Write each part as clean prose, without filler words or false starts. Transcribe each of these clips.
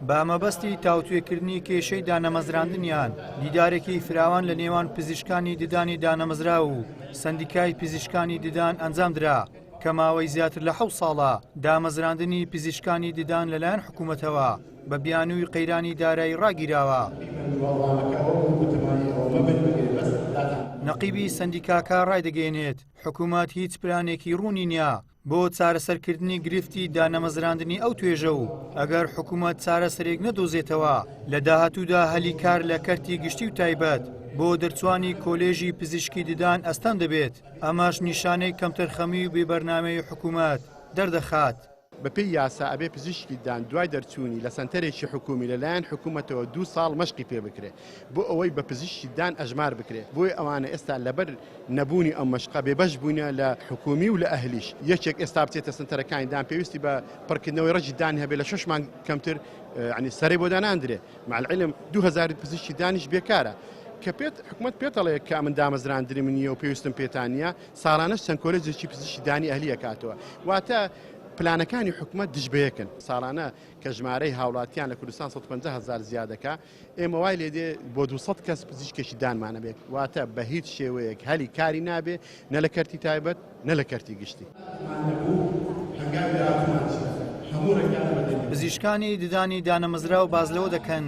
بە مەبەستی تاوتوێکردنی کێشەی دانەمەزراندنیان دیدارێکی فراوان لە نێوان پزیشکانی ددانی دانەمەزرا و سەندیکای پزیشکانی ددان ئەنجامدرا کە ماوەی زیاتر لە 7 ساڵە دامەزراندنی پزیشکانی ددان لەلایەن حکوومەتەوە بە بیانووی قەیرانی دارایی ڕاگیراوە. نەقیبی سەندیکاکە ڕایدەگەێنێت حکوومەت هیچ پلانێکی ڕوونی نییە بۆ چارەسەرکردنی گرفتی دانەمەزراندنی ئەو توێژە و ئەگەر حکوومەت چارەسەرێک نەدۆزێتەوە لە داهاتوودا هەلی کار لە کەرتی گشتی و تایبەت بۆ دەرچوانی کۆلێژی پزیشکی ددان ئەستان دەبێت. ئەماش نیشانەی کەمتەرخەمی و بێبەرنامەی حکوومەت دەردەخات. بەپێی یاسا ئەبێ پزیشکی دان دوای دەرچوونی لە سنتەرێکی حکومی لەلایەن حکوومەتەوە 2 ساڵ مەشقی پێ بکرێت بۆ ئەوەی بە پزیشکی دان ئەژمار بکرێت. بۆی ئەوانە ئێستا لەبەر نەبوونی ئەم مەشقە بێبەش بوونە لە حکومی و لە ئەهلیش. یەکێک ئێستا بچێتە سنتەرەکانی دان پێویستی بە پڕکردنەوەی ڕەجی دان هەبێت لە 6 مانگ کەمتر عنی سەرێ بۆ داناندرێ. مع العلم 2000 پزیشکی دانیش بێکارە کە حکومەت پێتەڵێ کە من دامەزراندنی من نییە و پێویستم پێتانە ساڵانەش چەند کۆلێجێکی پزیشکی دانی ئەهلی ئەکاتەوە. واتە پلانەکانی حکومەت دژبەیەکن. ساڵانە کە ژمارەی هاوڵاتیان لە کوردستان 150,000 زیادەکە ئێمە وای لێ دێ بۆ 200 کەس پزیشکێکی دانمانە بێت. واتە بە هیچ شێوەیەک هەلی کاری نابێ نە لە کەرتی تایبەت نە لە کەرتی گشتی. پزیشکانی ددانی دانەمەزرا و بازلەوە دەکەن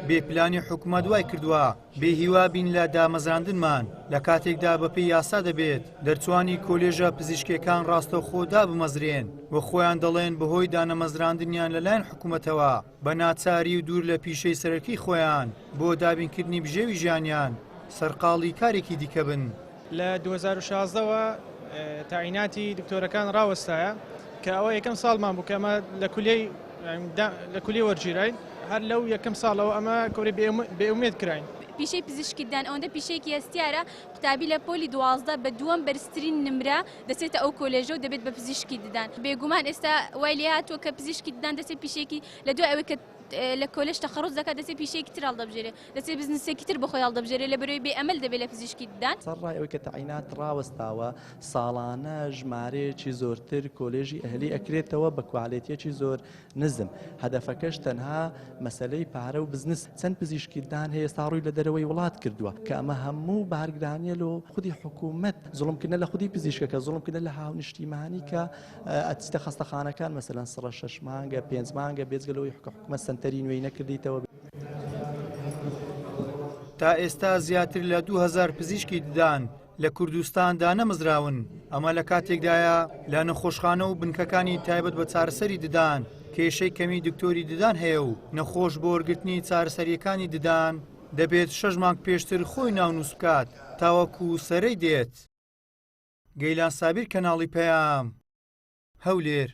بێپلانی حکوومەت دوای کردووە بێهیوا بین لە دامەزراندنمان لە کاتێکدا بەپێی یاسا دەبێت دەرچوانی کۆلێژە پزیشکەکان ڕاستەوخۆدا بمەزرێن و خۆیان دەڵێن بەهۆی دانەمەزراندنیان لەلایەن حکوومەتەوە بە ناچاری و دوور لە پیشەی سەرەکی خۆیان بۆ دابینکردنی بژێوی ژیانیان سەرقاڵی کارێکی دیکە بن. لە 2016ەوە تاعیناتی دکتۆرەکان ڕاوەستایە کە ئەوە یەکەم ساڵمان بوو کە ئەمە لە کولەی وەرگیراین هەر لەو یەکەم ساڵەوە ئەمە کۆری بێئومێد کراین. پیشەی پزیشکی دان ئەوەندە پیشەیەکی هەستیارە قوتابی لە پۆلی 12 بە دووەم بەرزترین نمرە دەچێتە ئەو کۆلێژە و دەبێت بە پزیشکی ددان. بێگومان ئێستا وای لێ هاتووە کە پزیشکی ددان دەچێت پیشێکی لە دوای ئەوەی کە لە کۆلێژ تەخەڕوج دەکات دەچێت پیشەیەکی تر هەڵدەبژێرێت دەچێت بزنسێکی تر بەخۆی هەڵدەبژێرێت لە بەرەوەی بێئەمەل دەبێت لە پزیشکی ددان. سەرڕای ئەوەی کە تاعینات ڕاوەستاوە ساڵانە ژمارەیەکی زۆرتر کۆلێژی ئەهلی ئەکرێتەوە بە کوالێتیەکی زۆر نزم. هەدەفەکەش تەنها مەسەلەی پارە و بزنس. چەند پزیشکی دان هەیە ئێستا ڕووی لە دەرەوەی وڵات کردووە کە ئەمە هەموو بارگرانیە لە خودی حکوومەت زوڵمکردنە لە خودی پزیشکەکە زوڵمکردنە لە هاونیشتیمانی کە ئەچتە خەستەخانەکان مەسەلەن 6 مانگە 5 مانگە بێجگەلەوەی حکومەت سنتەری نوێی نەکردیتەوە. تا ئێستا زیاتر لە 2000 پزیشکی ددان لە کوردستان دانەمەزراون. ئەمە لە کاتێکدایە لە نەخۆشخانە و بنکەکانی تایبەت بە چارەسەری ددان کێشەی کەمی دکتۆری ددان هەیە و نەخۆش بۆ وەرگرتنی چارەسەریەکانی ددان دەبێت 6 مانگ پێشتر خۆی ناونووس بکات تاوەکو سەرەی دێت. گەیلان سابیر کەناڵی پەیام هەولێر.